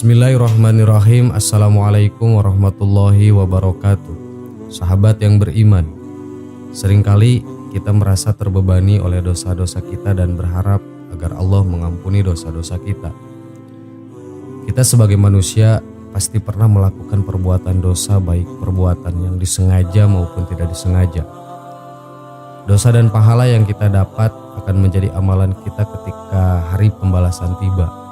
Bismillahirrahmanirrahim. Assalamualaikum warahmatullahi wabarakatuh. Sahabat yang beriman, seringkali kita merasa terbebani oleh dosa-dosa kita dan berharap agar Allah mengampuni dosa-dosa kita. Kita sebagai manusia pasti pernah melakukan perbuatan dosa, baik perbuatan yang disengaja maupun tidak disengaja. Dosa dan pahala yang kita dapat akan menjadi amalan kita ketika hari pembalasan tiba.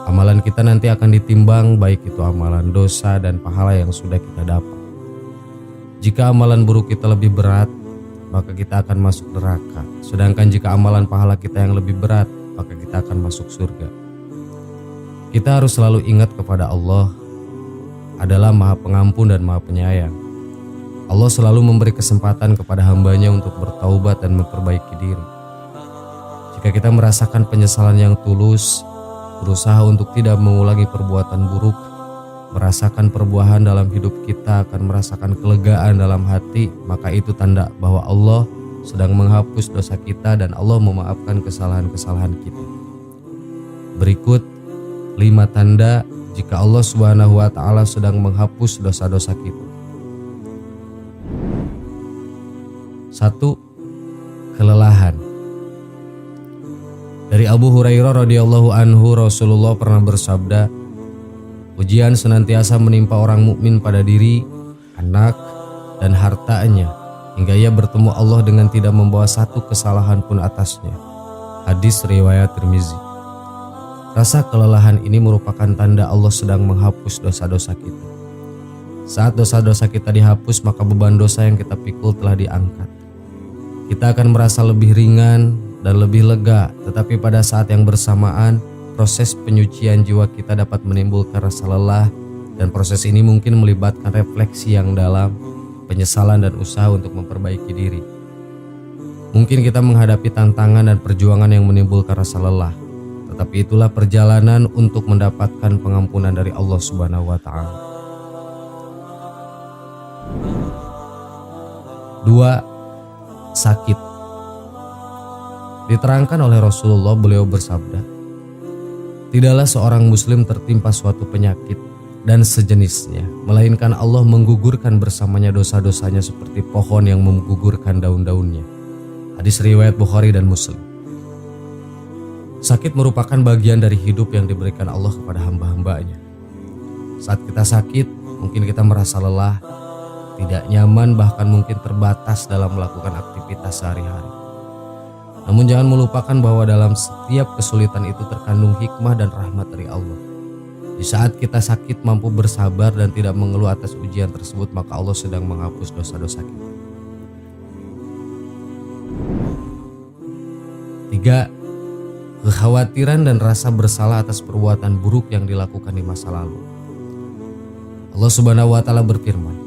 Amalan kita nanti akan ditimbang, baik itu amalan dosa dan pahala yang sudah kita dapat. Jika amalan buruk kita lebih berat, maka kita akan masuk neraka. Sedangkan jika amalan pahala kita yang lebih berat, maka kita akan masuk surga. Kita harus selalu ingat kepada Allah adalah Maha Pengampun dan Maha Penyayang. Allah selalu memberi kesempatan kepada hambanya untuk bertaubat dan memperbaiki diri. Jika kita merasakan penyesalan yang tulus, berusaha untuk tidak mengulangi perbuatan buruk, merasakan perbuahan dalam hidup kita, akan merasakan kelegaan dalam hati, maka itu tanda bahwa Allah sedang menghapus dosa kita dan Allah memaafkan kesalahan-kesalahan kita. Berikut 5 tanda jika Allah Subhanahu wa Ta'ala sedang menghapus dosa-dosa kita. 1. Kelelahan. Dari Abu Hurairah radhiyallahu anhu, Rasulullah pernah bersabda, ujian senantiasa menimpa orang mukmin pada diri, anak, dan hartanya, hingga ia bertemu Allah dengan tidak membawa satu kesalahan pun atasnya. Hadis riwayat Tirmizi. Rasa kelelahan ini merupakan tanda Allah sedang menghapus dosa-dosa kita. Saat dosa-dosa kita dihapus, maka beban dosa yang kita pikul telah diangkat. Kita akan merasa lebih ringan dan lebih lega, tetapi pada saat yang bersamaan proses penyucian jiwa kita dapat menimbulkan rasa lelah, dan proses ini mungkin melibatkan refleksi yang dalam, penyesalan dan usaha untuk memperbaiki diri. Mungkin kita menghadapi tantangan dan perjuangan yang menimbulkan rasa lelah, tetapi itulah perjalanan untuk mendapatkan pengampunan dari Allah Subhanahu wa Ta'ala. 2. Sakit. Diterangkan oleh Rasulullah, beliau bersabda, tidaklah seorang muslim tertimpa suatu penyakit dan sejenisnya, melainkan Allah menggugurkan bersamanya dosa-dosanya seperti pohon yang menggugurkan daun-daunnya. Hadis riwayat Bukhari dan Muslim. Sakit merupakan bagian dari hidup yang diberikan Allah kepada hamba-hambanya. Saat kita sakit, mungkin kita merasa lelah, tidak nyaman, bahkan mungkin terbatas dalam melakukan aktivitas sehari-hari. Namun jangan melupakan bahwa dalam setiap kesulitan itu terkandung hikmah dan rahmat dari Allah. Di saat kita sakit mampu bersabar dan tidak mengeluh atas ujian tersebut, maka Allah sedang menghapus dosa-dosa kita. 3. Kekhawatiran dan rasa bersalah atas perbuatan buruk yang dilakukan di masa lalu. Allah Subhanahu wa Ta'ala berfirman,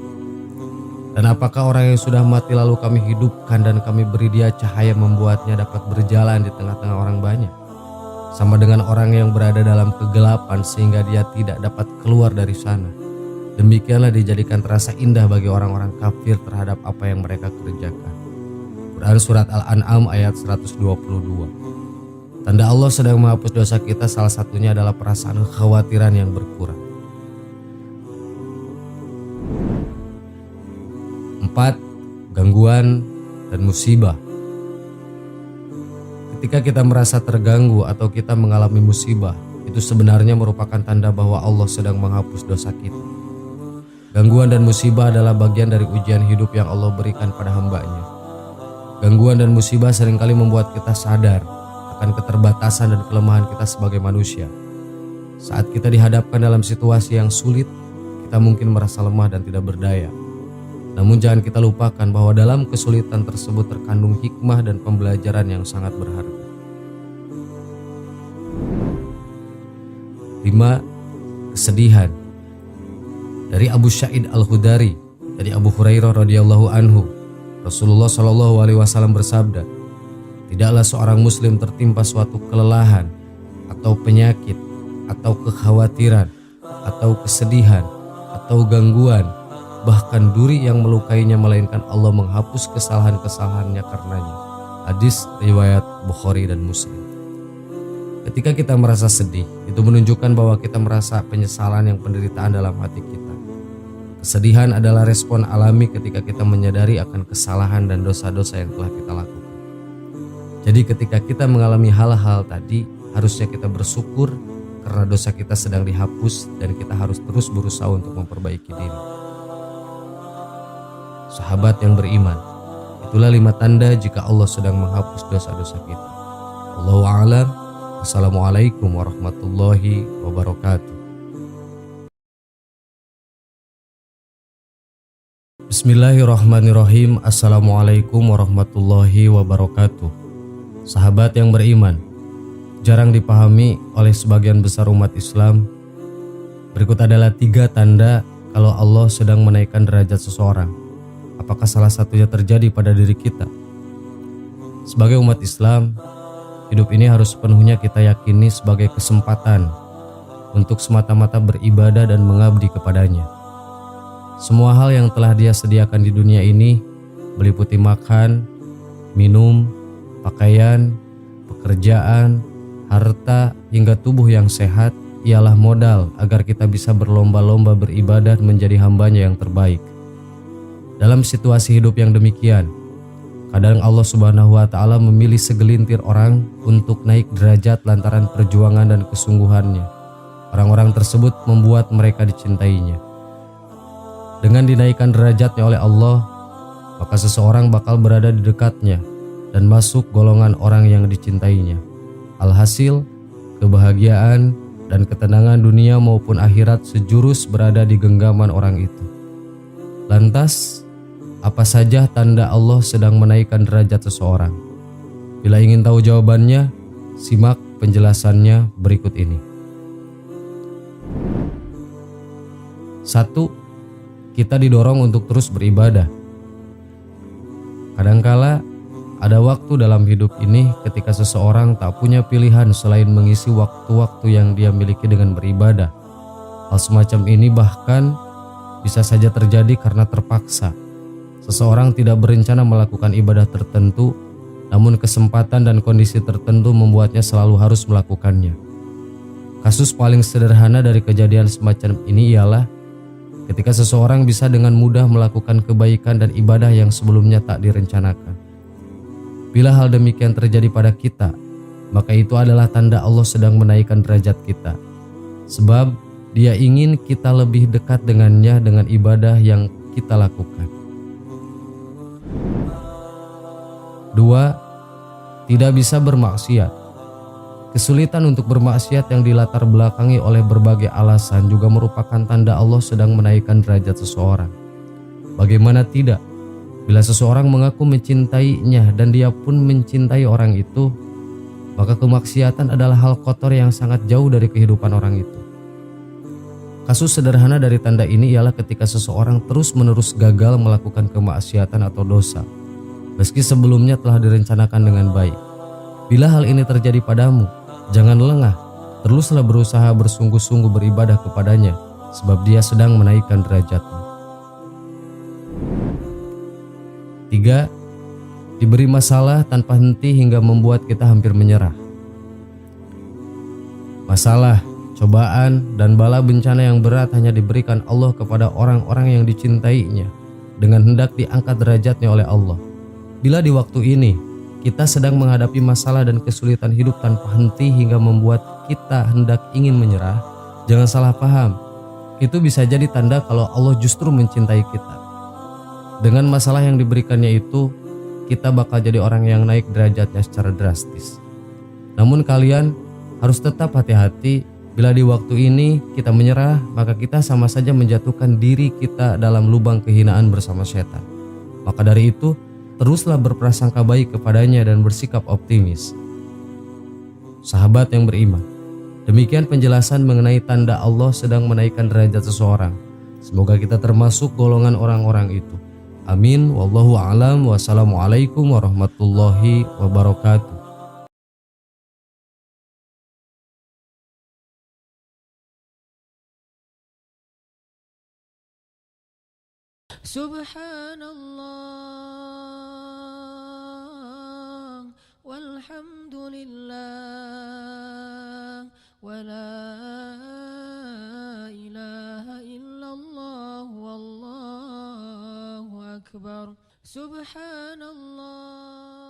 dan apakah orang yang sudah mati lalu kami hidupkan dan kami beri dia cahaya membuatnya dapat berjalan di tengah-tengah orang banyak, sama dengan orang yang berada dalam kegelapan sehingga dia tidak dapat keluar dari sana. Demikianlah dijadikan terasa indah bagi orang-orang kafir terhadap apa yang mereka kerjakan. Quran Surat Al-An'am ayat 122. Tanda Allah sedang menghapus dosa kita salah satunya adalah perasaan kekhawatiran yang berkurang. 4. Gangguan dan musibah. Ketika kita merasa terganggu atau kita mengalami musibah, itu sebenarnya merupakan tanda bahwa Allah sedang menghapus dosa kita. Gangguan dan musibah adalah bagian dari ujian hidup yang Allah berikan pada hambanya. Gangguan dan musibah seringkali membuat kita sadar akan keterbatasan dan kelemahan kita sebagai manusia. Saat kita dihadapkan dalam situasi yang sulit, kita mungkin merasa lemah dan tidak berdaya. Namun jangan kita lupakan bahwa dalam kesulitan tersebut terkandung hikmah dan pembelajaran yang sangat berharga. 5. Kesedihan. Dari Abu Sa'id Al-Khudari, dari Abu Hurairah radhiyallahu anhu, Rasulullah shallallahu alaihi wasallam bersabda, tidaklah seorang muslim tertimpa suatu kelelahan atau penyakit atau kekhawatiran atau kesedihan atau gangguan, bahkan duri yang melukainya, melainkan Allah menghapus kesalahan-kesalahannya karenanya. Hadis riwayat Bukhari dan Muslim. Ketika kita merasa sedih, itu menunjukkan bahwa kita merasa penyesalan yang penderitaan dalam hati kita. Kesedihan adalah respon alami ketika kita menyadari akan kesalahan dan dosa-dosa yang telah kita lakukan. Jadi ketika kita mengalami hal-hal tadi, harusnya kita bersyukur karena dosa kita sedang dihapus dan kita harus terus berusaha untuk memperbaiki diri. Sahabat yang beriman, itulah 5 tanda jika Allah sedang menghapus dosa-dosa kita. Wallahu a'lam. Assalamualaikum warahmatullahi wabarakatuh. Bismillahirrahmanirrahim. Assalamualaikum warahmatullahi wabarakatuh. Sahabat yang beriman, jarang dipahami oleh sebagian besar umat Islam. Berikut adalah 3 tanda kalau Allah sedang menaikkan derajat seseorang. Apakah salah satunya terjadi pada diri kita? Sebagai umat Islam, hidup ini harus sepenuhnya kita yakini sebagai kesempatan untuk semata-mata beribadah dan mengabdi kepadanya. Semua hal yang telah Dia sediakan di dunia ini, meliputi makan, minum, pakaian, pekerjaan, harta, hingga tubuh yang sehat, ialah modal agar kita bisa berlomba-lomba beribadah menjadi hambanya yang terbaik. Dalam situasi hidup yang demikian, kadang Allah Subhanahu wa Ta'ala memilih segelintir orang untuk naik derajat lantaran perjuangan dan kesungguhannya. Orang-orang tersebut membuat mereka dicintainya. Dengan dinaikkan derajatnya oleh Allah, maka seseorang bakal berada di dekatnya dan masuk golongan orang yang dicintainya. Alhasil, kebahagiaan dan ketenangan dunia maupun akhirat sejurus berada di genggaman orang itu. Lantas, apa saja tanda Allah sedang menaikkan derajat seseorang? Bila ingin tahu jawabannya, simak penjelasannya berikut ini. 1. Kita didorong untuk terus beribadah. Kadangkala ada waktu dalam hidup ini ketika seseorang tak punya pilihan selain mengisi waktu-waktu yang dia miliki dengan beribadah. Hal semacam ini bahkan bisa saja terjadi karena terpaksa. Seseorang tidak berencana melakukan ibadah tertentu, namun kesempatan dan kondisi tertentu membuatnya selalu harus melakukannya. Kasus paling sederhana dari kejadian semacam ini ialah ketika seseorang bisa dengan mudah melakukan kebaikan dan ibadah yang sebelumnya tak direncanakan. Bila hal demikian terjadi pada kita, maka itu adalah tanda Allah sedang menaikkan derajat kita. Sebab Dia ingin kita lebih dekat dengannya dengan ibadah yang kita lakukan. 2. Tidak bisa bermaksiat. Kesulitan untuk bermaksiat yang dilatar belakangi oleh berbagai alasan juga merupakan tanda Allah sedang menaikkan derajat seseorang. Bagaimana tidak, bila seseorang mengaku mencintainya dan dia pun mencintai orang itu, maka kemaksiatan adalah hal kotor yang sangat jauh dari kehidupan orang itu. Kasus sederhana dari tanda ini ialah ketika seseorang terus-menerus gagal melakukan kemaksiatan atau dosa, meski sebelumnya telah direncanakan dengan baik. Bila hal ini terjadi padamu, jangan lengah, teruslah berusaha bersungguh-sungguh beribadah kepadanya, sebab Dia sedang menaikkan derajatmu. 3. Diberi masalah tanpa henti hingga membuat kita hampir menyerah. Masalah, cobaan, dan bala bencana yang berat hanya diberikan Allah kepada orang-orang yang dicintainya dengan hendak diangkat derajatnya oleh Allah. Bila di waktu ini kita sedang menghadapi masalah dan kesulitan hidup tanpa henti hingga membuat kita hendak ingin menyerah, jangan salah paham. Itu bisa jadi tanda kalau Allah justru mencintai kita. Dengan masalah yang diberikannya itu, kita bakal jadi orang yang naik derajatnya secara drastis. Namun kalian harus tetap hati-hati. Bila di waktu ini kita menyerah, maka kita sama saja menjatuhkan diri kita dalam lubang kehinaan bersama setan. Maka dari itu, teruslah berprasangka baik kepadanya dan bersikap optimis. Sahabat yang beriman, demikian penjelasan mengenai tanda Allah sedang menaikkan derajat seseorang. Semoga kita termasuk golongan orang-orang itu. Amin. Wallahu a'lam. Wassalamualaikum warahmatullahi wabarakatuh. Subhanallah walhamdulillah ولا إله إلا الله والله أكبر سبحان الله